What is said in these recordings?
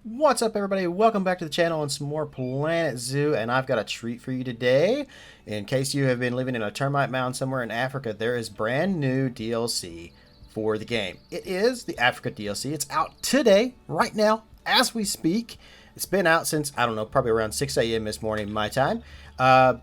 What's up, everybody? Welcome back to the channel and some more Planet Zoo, and I've got a treat for you today. In case you have been living in a termite mound somewhere in Africa, there is brand new DLC for the game. It is the Africa DLC. It's out today, right now, as we speak. It's been out since, I don't know, probably around 6 a.m. this morning, my time.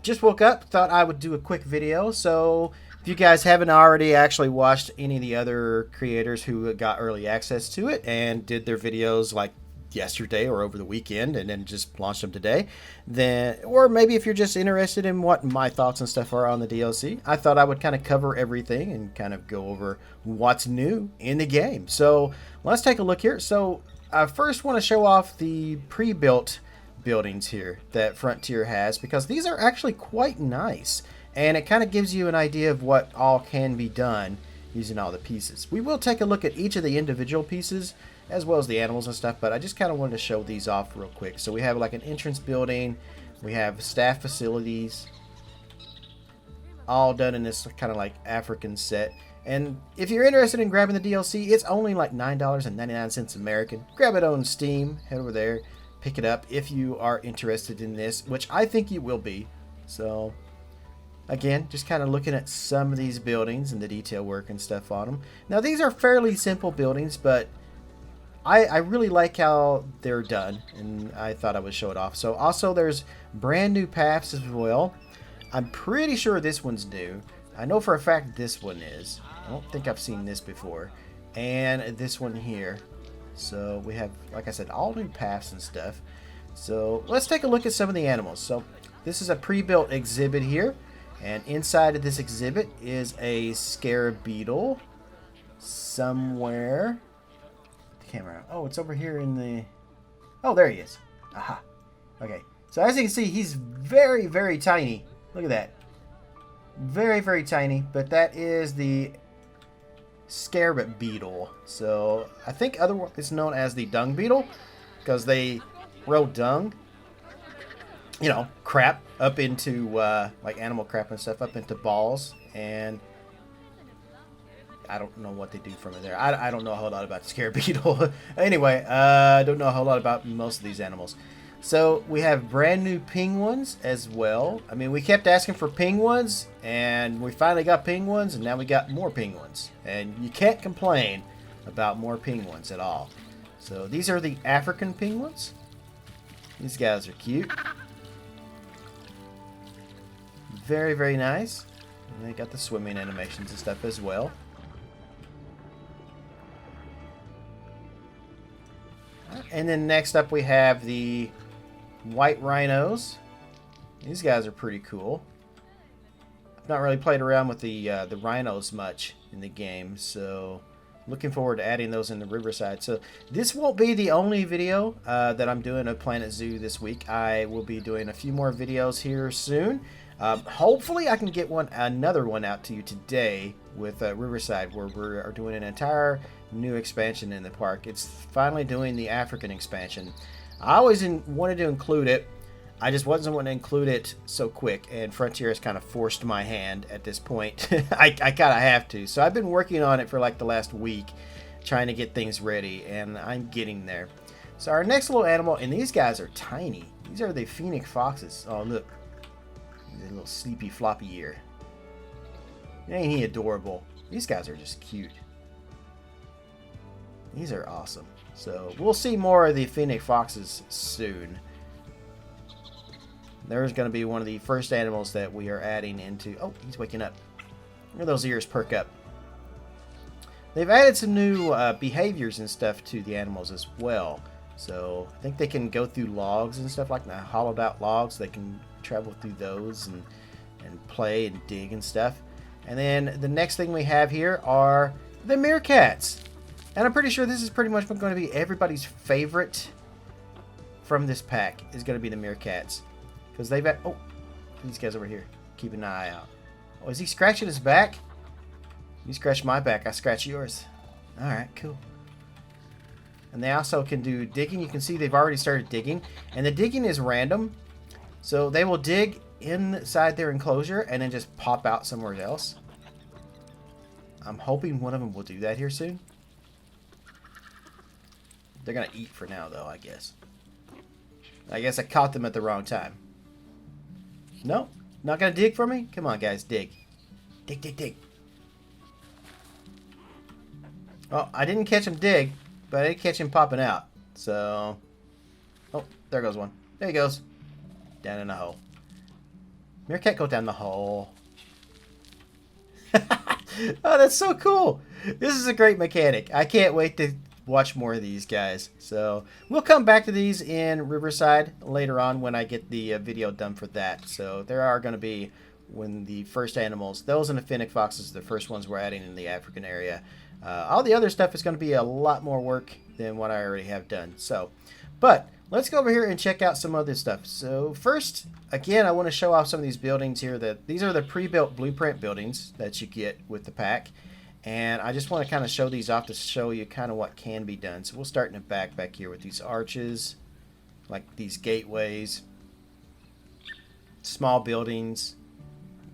Just woke up, thought I would do a quick video, so if you guys haven't already actually watched any of the other creators who got early access to it and did their videos like yesterday or over the weekend and then just launched them today, then, or maybe if you're just interested in what my thoughts and stuff are on the DLC, I thought I would kind of cover everything and kind of go over what's new in the game. So let's take a look here. So I first want to show off the pre-built buildings here that Frontier has, because these are actually quite nice and it kind of gives you an idea of what all can be done using all the pieces. We will take a look at each of the individual pieces as well as the animals and stuff, but I just kind of wanted to show these off real quick. So we have like an entrance building, we have staff facilities, all done in this kind of like African set. And if you're interested in grabbing the DLC, it's only like $9.99 American. Grab it on Steam, head over there, pick it up if you are interested in this, which I think you will be. So again, just kind of looking at some of these buildings and the detail work and stuff on them. Now these are fairly simple buildings, but I really like how they're done, and I thought I would show it off. So also there's brand new paths as well. I'm pretty sure this one's new. I know for a fact this one is. I don't think I've seen this before. And this one here. So we have, like I said, all new paths and stuff. So let's take a look at some of the animals. So this is a pre-built exhibit here. And inside of this exhibit is a scarab beetle somewhere. Camera. Oh, it's over here in the... Oh, there he is. Aha. Okay. So as you can see, he's very, very tiny. Look at that. Very, very tiny. But that is the scarab beetle. So I think otherwise it's known as the dung beetle, because they roll dung, you know, crap up into like animal crap and stuff up into balls, and I don't know what they do from it there. I don't know a whole lot about the scarab beetle. Anyway, I don't know a whole lot about most of these animals. So we have brand new penguins as well. I mean, we kept asking for penguins, and we finally got penguins, and now we got more penguins. And you can't complain about more penguins at all. So these are the African penguins. These guys are cute. Very, very nice. And they got the swimming animations and stuff as well. And then next up we have the white rhinos. These guys are pretty cool. I've not really played around with the rhinos much in the game, so looking forward to adding those in the Riverside. So this won't be the only video that I'm doing of Planet Zoo this week. I will be doing a few more videos here soon. Hopefully I can get another one out to you today with Riverside, where we're doing an entire new expansion in the park. It's finally doing the African expansion. I always wanted to include it. I just wasn't wanting to include it so quick, and Frontier has kind of forced my hand at this point. I kind of have to. So I've been working on it for like the last week, trying to get things ready, and I'm getting there. So our next little animal, and these guys are tiny. These are the Fennec Foxes. Oh, look. A little sleepy floppy ear. Ain't he adorable? These guys are just cute. These are awesome. So we'll see more of the Fennec Foxes soon. There's going to be one of the first animals that we are adding into... Oh, he's waking up. Look at those ears perk up. They've added some new behaviors and stuff to the animals as well. So I think they can go through logs and stuff, like the hollowed out logs. They can travel through those and play and dig and stuff. And then the next thing we have here are the Meerkats. And I'm pretty sure this is pretty much going to be everybody's favorite from this pack, is going to be the Meerkats. Because they've had... Oh, these guys over here. Keep an eye out. Oh, is he scratching his back? You scratch my back, I scratch yours. Alright, cool. And they also can do digging. You can see they've already started digging. And the digging is random. So they will dig inside their enclosure and then just pop out somewhere else. I'm hoping one of them will do that here soon. They're going to eat for now, though, I guess. I guess I caught them at the wrong time. No? Not going to dig for me? Come on, guys, dig. Dig, dig, dig. Oh, I didn't catch him dig, but I did catch him popping out. So, oh, there goes one. There he goes. Down in the hole. Meerkat, go down the hole. Oh, that's so cool. This is a great mechanic. I can't wait to watch more of these guys. So we'll come back to these in Riverside later on when I get the video done for that. So there are going to be, when the first animals, those and the Fennec Foxes, the first ones we're adding in the African area. All the other stuff is going to be a lot more work than what I already have done. So, but let's go over here and check out some other stuff. So first, again, I want to show off some of these buildings here. These are the pre-built blueprint buildings that you get with the pack. And I just want to kind of show these off to show you kind of what can be done. So we'll start in the back here with these arches, like these gateways, small buildings,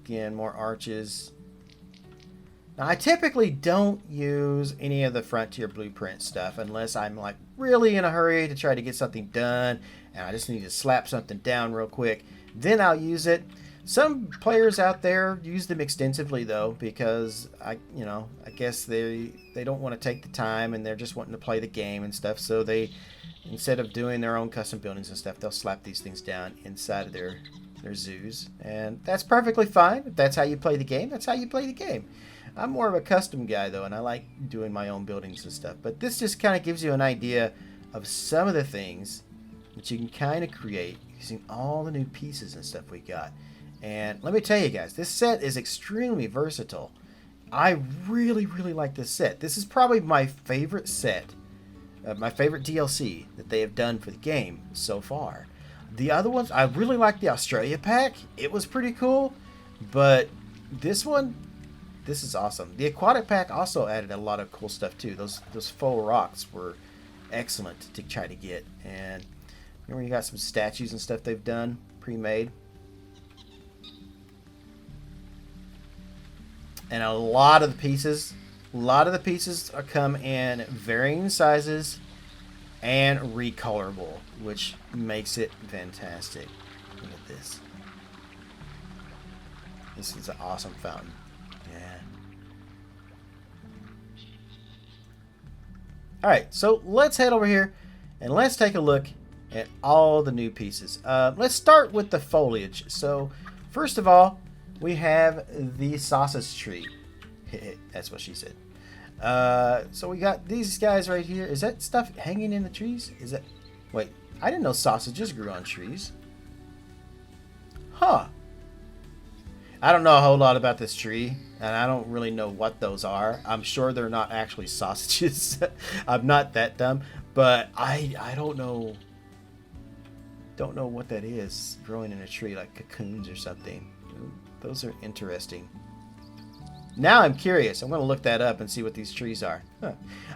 again, more arches. Now, I typically don't use any of the Frontier Blueprint stuff unless I'm like really in a hurry to try to get something done and I just need to slap something down real quick. Then I'll use it. Some players out there use them extensively though, because I guess they don't want to take the time and they're just wanting to play the game and stuff. So they, instead of doing their own custom buildings and stuff, they'll slap these things down inside of their zoos, and that's perfectly fine. If that's how you play the game, that's how you play the game. I'm more of a custom guy though, and I like doing my own buildings and stuff. But this just kind of gives you an idea of some of the things that you can kind of create using all the new pieces and stuff we got. And let me tell you guys, this set is extremely versatile. I really, really like this set. This is probably my favorite set, my favorite DLC that they have done for the game so far. The other ones, I really like the Australia pack. It was pretty cool. But this one, this is awesome. The aquatic pack also added a lot of cool stuff too. Those faux rocks were excellent to try to get. And remember, you got some statues and stuff they've done, pre-made. And a lot of the pieces are come in varying sizes and recolorable, which makes it fantastic. Look at this. This is an awesome fountain. Yeah. Alright, so let's head over here and let's take a look at all the new pieces. Let's start with the foliage. So, first of all, we have the sausage tree. That's what she said. So we got these guys right here. Is that stuff hanging in the trees? Is that... Wait, I didn't know sausages grew on trees. Huh. I don't know a whole lot about this tree, and I don't really know what those are. I'm sure they're not actually sausages. I'm not that dumb, but I don't know what that is growing in a tree, like cocoons or something. Those are interesting. Now I'm curious. I'm going to look that up and see what these trees are. Huh.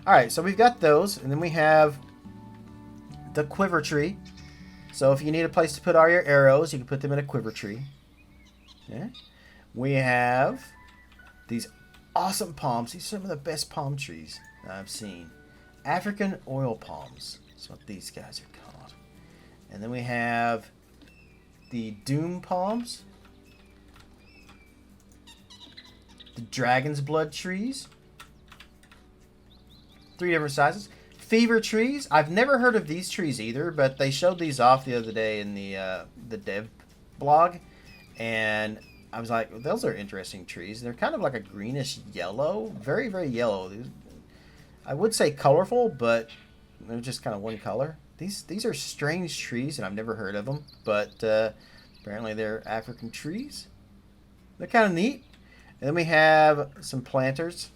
Alright, so we've got those. And then we have the quiver tree. So if you need a place to put all your arrows, you can put them in a quiver tree. Yeah. We have these awesome palms. These are some of the best palm trees I've seen. African oil palms. That's what these guys are called. And then we have the doom palms. The dragon's blood trees. 3 different sizes. Fever trees. I've never heard of these trees either, but they showed these off the other day in the dev blog, and I was like, those are interesting trees. They're kind of like a greenish yellow, very, very yellow. I would say colorful, but they're just kind of one color. These are strange trees, and I've never heard of them, but apparently they're African trees. They're kind of neat. And then we have some planters.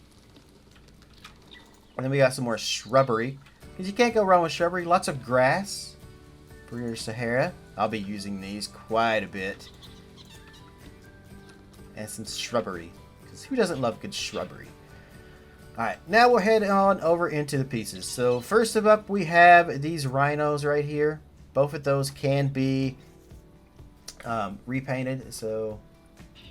And then we got some more shrubbery. Because you can't go wrong with shrubbery. Lots of grass for your Sahara. I'll be using these quite a bit. And some shrubbery. Because who doesn't love good shrubbery? Alright, now we'll head on over into the pieces. So first up, we have these rhinos right here. Both of those can be repainted. So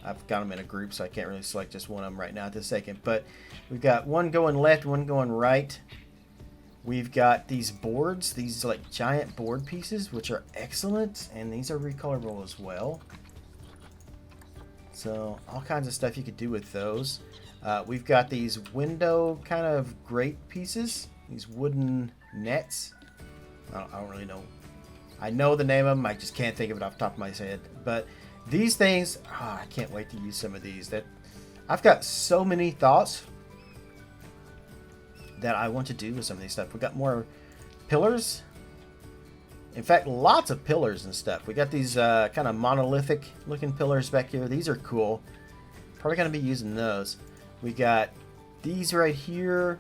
I've got them in a group, so I can't really select just one of them right now at this second. But we've got one going left, one going right. We've got these boards, these like giant board pieces, which are excellent, and these are recolorable as well. So all kinds of stuff you could do with those. We've got these window kind of grate pieces, these wooden nets. I don't really know. I know the name of them, I just can't think of it off the top of my head. But these things, I can't wait to use some of these. I've got so many thoughts that I want to do with some of these stuff. We've got more pillars. In fact, lots of pillars and stuff. We got these kind of monolithic looking pillars back here. These are cool. Probably going to be using those. We got these right here.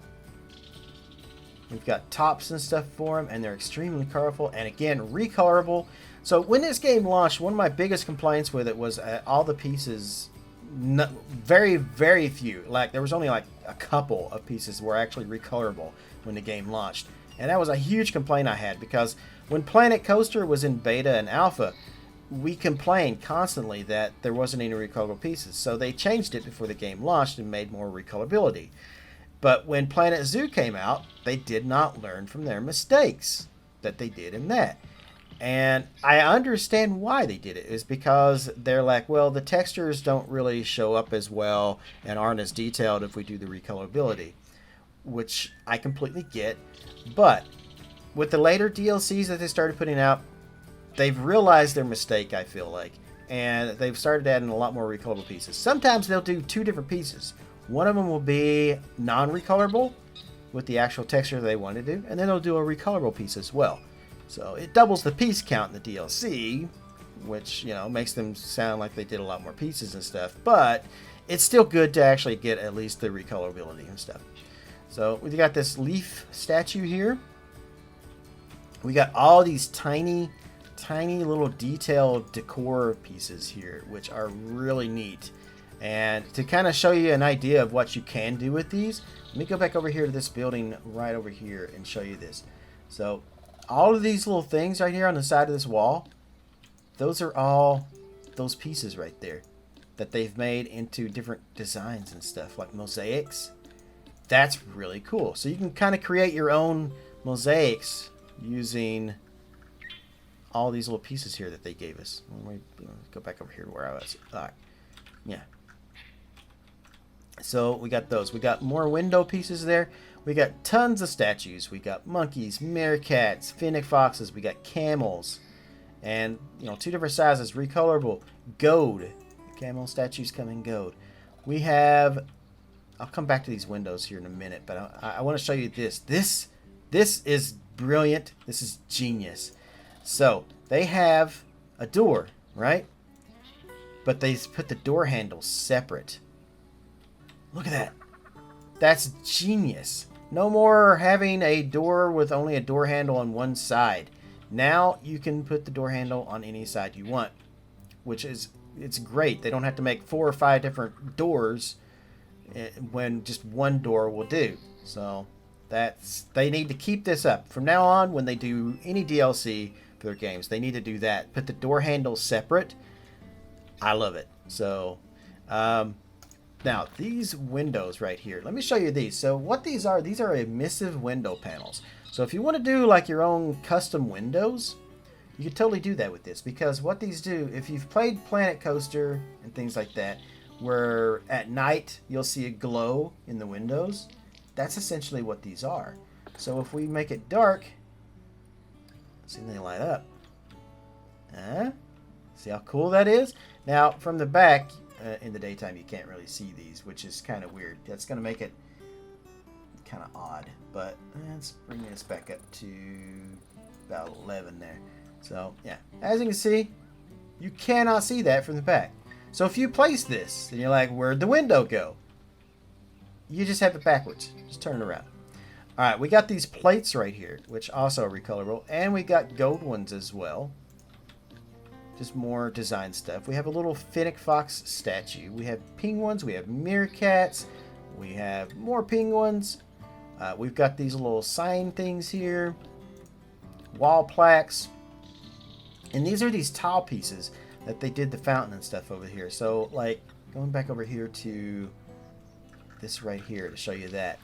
We've got tops and stuff for them, and they're extremely colorful. And again, recolorable. So when this game launched, one of my biggest complaints with it was all the pieces, very, very few. Like there was only like a couple of pieces were actually recolorable when the game launched. And that was a huge complaint I had, because when Planet Coaster was in beta and alpha, we complained constantly that there wasn't any recolorable pieces. So they changed it before the game launched and made more recolorability. But when Planet Zoo came out, they did not learn from their mistakes that they did in that. And I understand why they did it. Is because they're like, well, the textures don't really show up as well and aren't as detailed if we do the recolorability, which I completely get. But with the later DLCs that they started putting out, they've realized their mistake, I feel like, and they've started adding a lot more recolorable pieces. Sometimes they'll do two different pieces. One of them will be non-recolorable with the actual texture they want to do, and then they'll do a recolorable piece as well. So it doubles the piece count in the DLC, which, you know, makes them sound like they did a lot more pieces and stuff, but it's still good to actually get at least the recolorability and stuff. So we got this leaf statue here. We got all these tiny little detailed decor pieces here, which are really neat. And to kind of show you an idea of what you can do with these, let me go back over here to this building right over here and show you this. So all of these little things right here on the side of this wall, those are all those pieces right there that they've made into different designs and stuff, like mosaics. That's really cool. So you can kind of create your own mosaics using all these little pieces here that they gave us. Let me go back over here to where I was. All right. Yeah. So we got those. We got more window pieces there. We got tons of statues. We got monkeys, meerkats, Fennec Foxes. We got camels. And, you know, two different sizes, recolorable. Gold. The camel statues come in gold. We have... I'll come back to these windows here in a minute, but I want to show you this. This is brilliant. This is genius. So they have a door, right? But they put the door handles separate. Look at that. That's genius. No more having a door with only a door handle on one side. Now you can put the door handle on any side you want, which is, it's great. They don't have to make 4 or 5 different doors when just one door will do. So they need to keep this up. From now on, when they do any DLC for their games, they need to do that. Put the door handles separate. I love it. So now these windows right here, let me show you these. So what these are emissive window panels. So if you want to do like your own custom windows, you can totally do that with this, because what these do, if you've played Planet Coaster and things like that, where at night you'll see a glow in the windows, that's essentially what these are. So if we make it dark, see, they light up. See how cool that is? Now from the back, in the daytime you can't really see these, which is kind of weird. That's going to make it kind of odd, but let's bring this back up to about 11 there. So yeah, as you can see, you cannot see that from the back. So if you place this and you're like, where'd the window go? You just have it backwards. Just turn it around. All right, we got these plates right here, which also are recolorable, and we got gold ones as well. Just more design stuff. We have a little Fennec Fox statue. We have penguins. We have meerkats. We have more penguins. We've got these little sign things here. Wall plaques. And these are these tile pieces that they did the fountain and stuff over here. So, like, going back over here to this right here to show you that.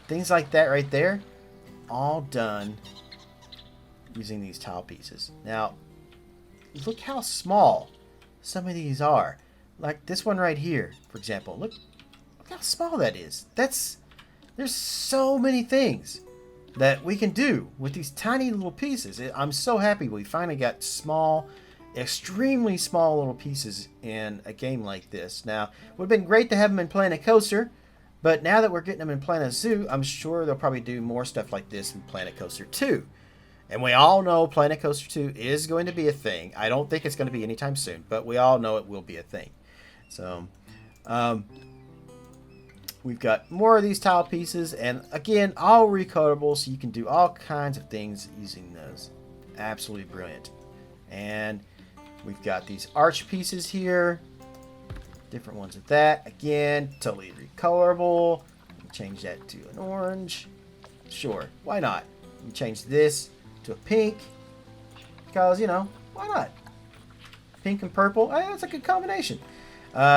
Things like that right there. all done using these tile pieces. Now, look how small some of these are. Like this one right here, for example. Look how small that is. There's so many things that we can do with these tiny little pieces. I'm so happy we finally got small, extremely small little pieces in a game like this. Now, it would have been great to have them in Planet Coaster, but now that we're getting them in Planet Zoo, I'm sure they'll probably do more stuff like this in Planet Coaster 2. And we all know Planet Coaster 2 is going to be a thing. I don't think it's going to be anytime soon, but we all know it will be a thing. So, we've got more of these tile pieces, and again, all recolorable, so you can do all kinds of things using those. Absolutely brilliant. And we've got these arch pieces here. Different ones of that. Again, totally recolorable. Change that to an orange. Sure, why not? You change this to a pink. Because, you know, why not? Pink and purple. That's a good combination.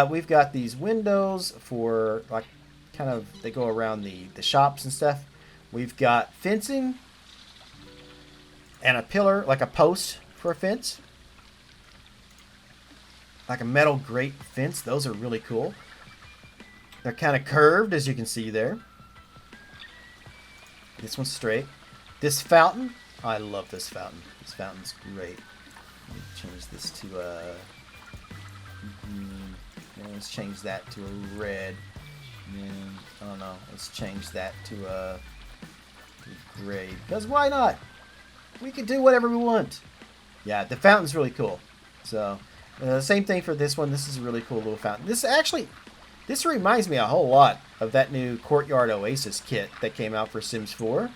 We've got these windows for, like, kind of, they go around the shops and stuff. We've got fencing. And a pillar, like a post for a fence. Like a metal grate fence. Those are really cool. They're kind of curved, as you can see there. This one's straight. This fountain, I love this fountain. This fountain's great. Let me change this to let's change that to a red. I don't know. Let's change that to a gray. Because why not? We can do whatever we want. Yeah, the fountain's really cool. So, same thing for this one. This is a really cool little fountain. This reminds me a whole lot of that new Courtyard Oasis kit that came out for Sims 4.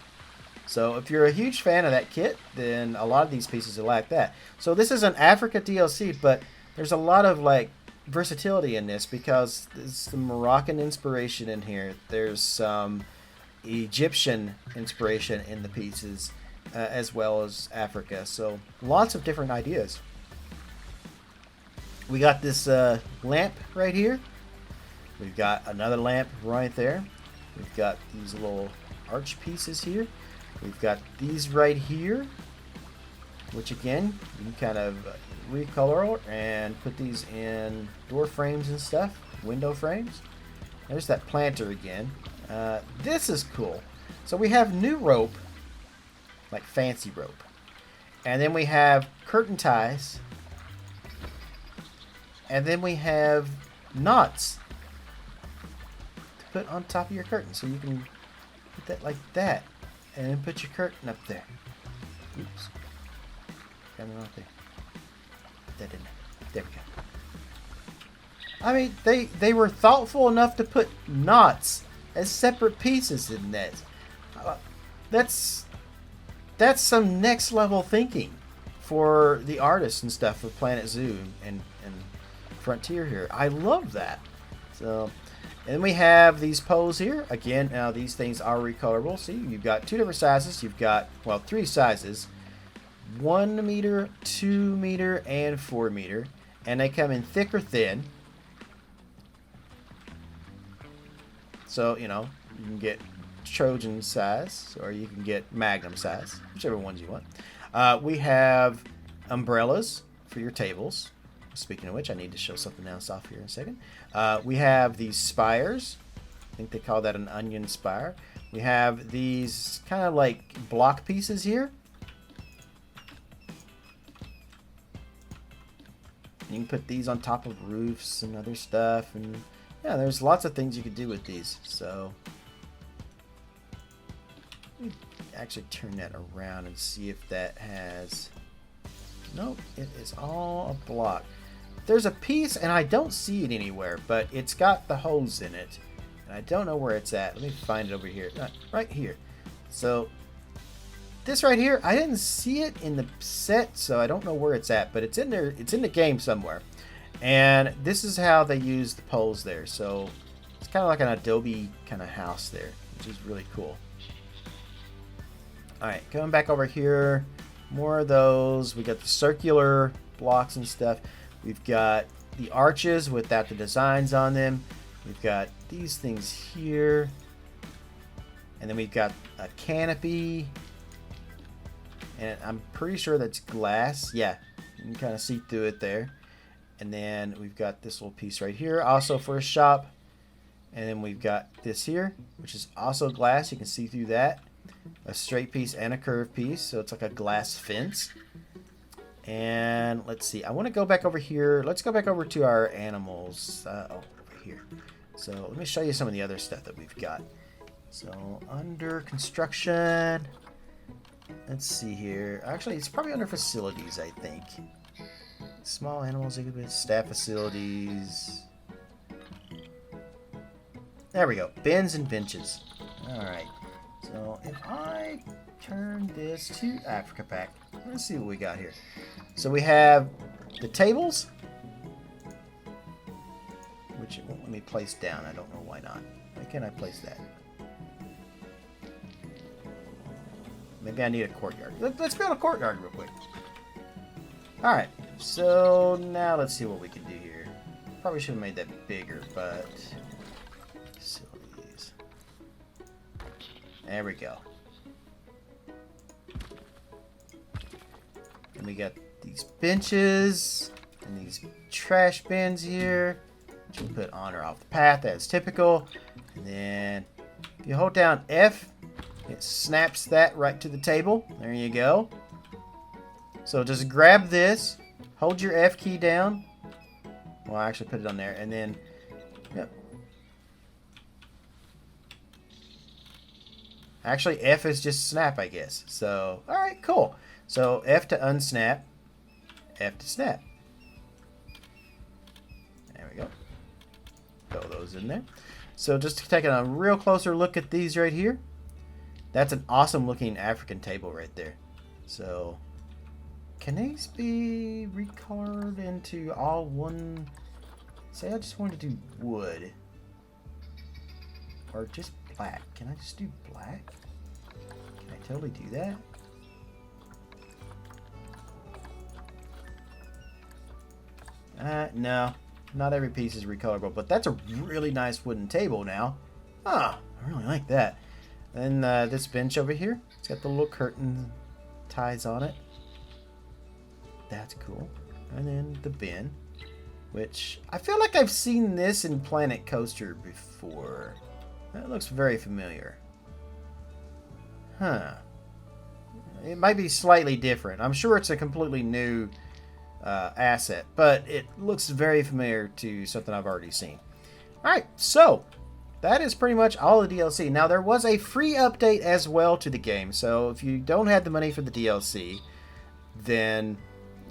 So if you're a huge fan of that kit, then a lot of these pieces are like that. So this is an Africa DLC, but there's a lot of like versatility in this because there's some Moroccan inspiration in here. There's some Egyptian inspiration in the pieces, as well as Africa. So lots of different ideas. We got this lamp right here. We've got another lamp right there. We've got these little arch pieces here. We've got these right here, which again, you can kind of recolor and put these in door frames and stuff, window frames. There's that planter again. This is cool. So we have new rope, like fancy rope. And then we have curtain ties. And then we have knots to put on top of your curtain. So you can put that like that. And then put your curtain up there. Oops. Got it right there. Put that in there. There we go. I mean, they were thoughtful enough to put knots as separate pieces in this. That's some next level thinking for the artists and stuff of Planet Zoo and Frontier here. I love that. So, and we have these poles here. Again, now these things are recolorable. See, you've got two different sizes. You've got, well, three sizes. 1 meter, 2 meter, and 4 meter. And they come in thick or thin. So, you know, you can get Trojan size or you can get Magnum size, whichever ones you want. We have umbrellas for your tables. Speaking of which, I need to show something else off here in a second. We have these spires. I think they call that an onion spire. We have these kind of like block pieces here. You can put these on top of roofs and other stuff. And yeah, there's lots of things you could do with these. So let me actually turn that around and see if that has... Nope, it is all a block. There's a piece, and I don't see it anywhere, but it's got the hose in it. And I don't know where it's at. Let me find it over here. Right here. So, this right here, I didn't see it in the set, so I don't know where it's at. But it's in there. It's in the game somewhere. And this is how they use the poles there. So, it's kind of like an Adobe kind of house there, which is really cool. Alright, coming back over here. More of those. We got the circular blocks and stuff. We've got the arches without the designs on them. We've got these things here. And then we've got a canopy. And I'm pretty sure that's glass. Yeah, you can kind of see through it there. And then we've got this little piece right here, also for a shop. And then we've got this here, which is also glass. You can see through that. A straight piece and a curved piece. So it's like a glass fence. And let's see. I want to go back over here. Let's go back over to our animals. Over here. So let me show you some of the other stuff that we've got. So under construction. Let's see here. Actually, it's probably under facilities, I think. Small animals, staff facilities. There we go. Bins and benches. Alright. So if I turn this to Africa Pack, let's see what we got here. So we have the tables, which it won't let me place down. I don't know why not. Why can't I place that? Maybe I need a courtyard. Let's build a courtyard real quick. Alright, so now let's see what we can do here. Probably should have made that bigger, but... Facilities. There we go. And we got these benches and these trash bins here, which you put on or off the path. That's typical. And then if you hold down F, it snaps that right to the table. There you go. So just grab this, hold your F key down. Well, I actually put it on there, and then, yep. Actually, F is just snap, I guess. So, all right, cool. So F to unsnap, F to snap. There we go. Throw those in there. So just taking a real closer look at these right here. That's an awesome looking African table right there. So can these be recolored into all one? Say I just wanted to do wood. Or just black. Can I just do black? Can I totally do that? No. Not every piece is recolorable, but that's a really nice wooden table now. Ah, I really like that. Then this bench over here, it's got the little curtain ties on it. That's cool. And then the bin, which I feel like I've seen this in Planet Coaster before. That looks very familiar. Huh. It might be slightly different. I'm sure it's a completely new asset, but it looks very familiar to something I've already seen. Alright, so that is pretty much all the DLC. Now, there was a free update as well to the game, so if you don't have the money for the DLC, then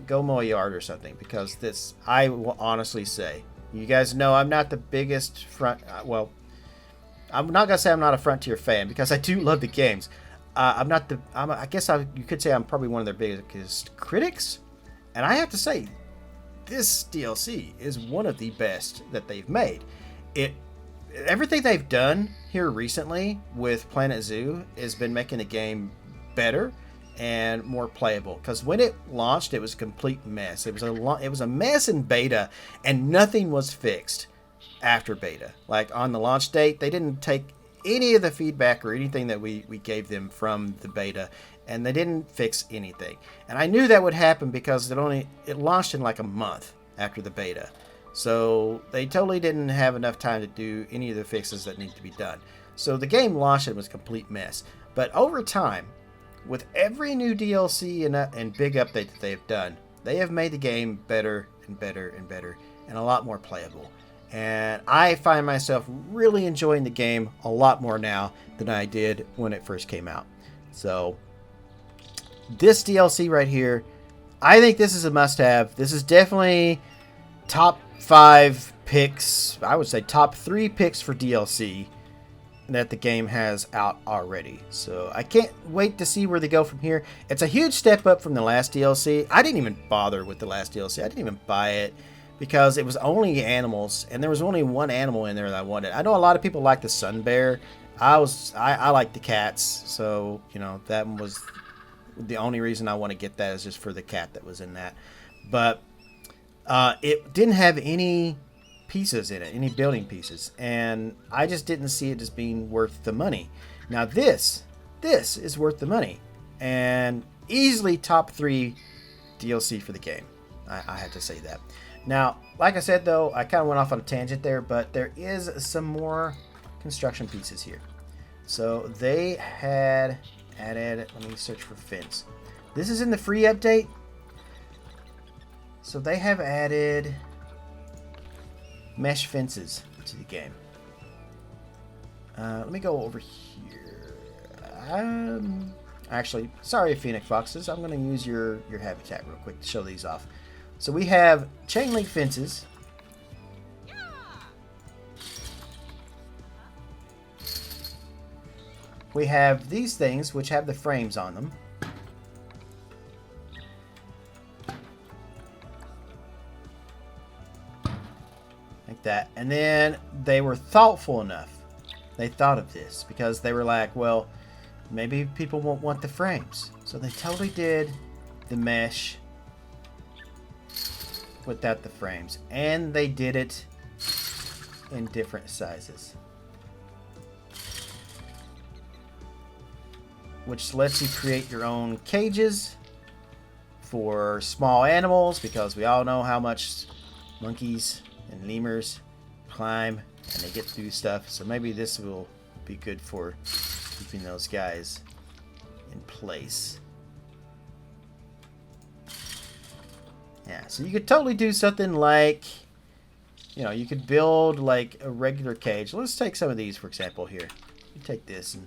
go mow a yard or something, because this, I will honestly say, you guys know I'm not the biggest well, I'm not going to say I'm not a Frontier fan, because I do love the games. I guess you could say I'm probably one of their biggest critics. And I have to say, this DLC is one of the best that they've made. Everything they've done here recently with Planet Zoo has been making the game better and more playable. Because when it launched, it was a complete mess. It was a mess in beta, and nothing was fixed after beta. Like on the launch date, they didn't take any of the feedback or anything that we gave them from the beta, and they didn't fix anything. And I knew that would happen because it launched in like a month after the beta. So they totally didn't have enough time to do any of the fixes that need to be done. So the game launched and was a complete mess. But over time, with every new DLC and big update that they've done, they have made the game better and better and better and a lot more playable. And I find myself really enjoying the game a lot more now than I did when it first came out. So this DLC right here, I think this is a must-have. This is definitely top 5 picks. I would say top 3 picks for DLC that the game has out already. So I can't wait to see where they go from here. It's a huge step up from the last DLC. I didn't even bother with the last DLC. I didn't even buy it because it was only animals, and there was only one animal in there that I wanted. I know a lot of people like the sun bear. I like the cats, so you know that was the only reason I want to get that is just for the cat that was in that. But it didn't have any pieces in it, any building pieces, and I just didn't see it as being worth the money. Now this is worth the money, and easily top 3 DLC for the game. I had to say that. Now, like I said though, I kind of went off on a tangent there, but there is some more construction pieces here. So they had added, let me search for fence. This is in the free update. So they have added mesh fences to the game. Let me go over here. Actually, sorry, Fennec Foxes. I'm going to use your habitat real quick to show these off. So we have chain link fences. We have these things which have the frames on them. Like that. And then they were thoughtful enough. They thought of this because they were like, well, maybe people won't want the frames. So they totally did the mesh without the frames. And they did it in different sizes, which lets you create your own cages for small animals, because we all know how much monkeys and lemurs climb and they get through stuff. So maybe this will be good for keeping those guys in place. Yeah, so you could totally do something like, you know, you could build like a regular cage. Let's take some of these, for example, here. You take this and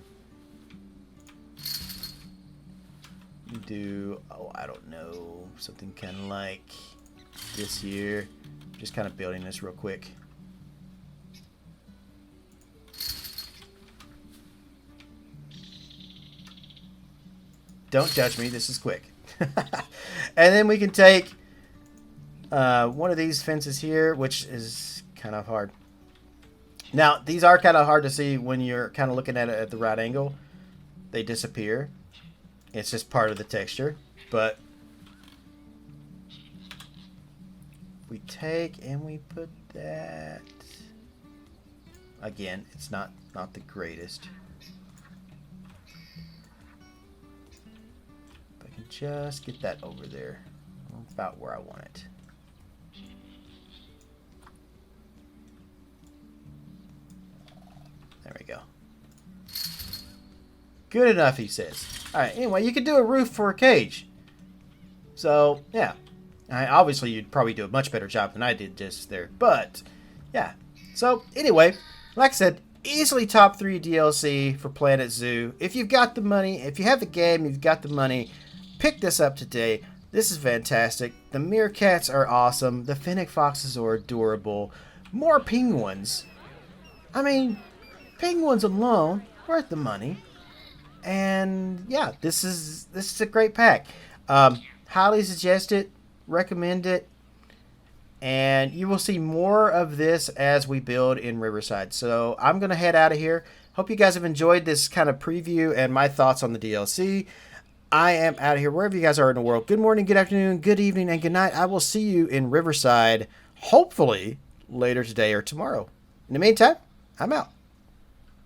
you do, oh, I don't know, something kind of like this here. Just kind of building this real quick. Don't judge me, this is quick. And then we can take one of these fences here, which is kind of hard. Now, these are kind of hard to see when you're kind of looking at it at the right angle. They disappear. It's just part of the texture. But we take and we put that. Again, it's not the greatest. If I can just get that over there, about where I want it. There we go. Good enough, he says. Alright, anyway, you could do a roof for a cage. So, yeah. Obviously, you'd probably do a much better job than I did just there. But, yeah. So, anyway, like I said, easily top 3 DLC for Planet Zoo. If you've got the money, if you have the game, you've got the money, pick this up today. This is fantastic. The Meerkats are awesome. The Fennec Foxes are adorable. More penguins. I mean, penguins alone, worth the money. And yeah, this is a great pack. Highly suggest it, recommend it, and you will see more of this as we build in Riverside. So I'm gonna head out of here. Hope you guys have enjoyed this kind of preview and my thoughts on the DLC. I am out of here wherever you guys are in the world. Good morning, good afternoon, good evening, and good night. I will see you in Riverside, hopefully later today or tomorrow. In the meantime, I'm out.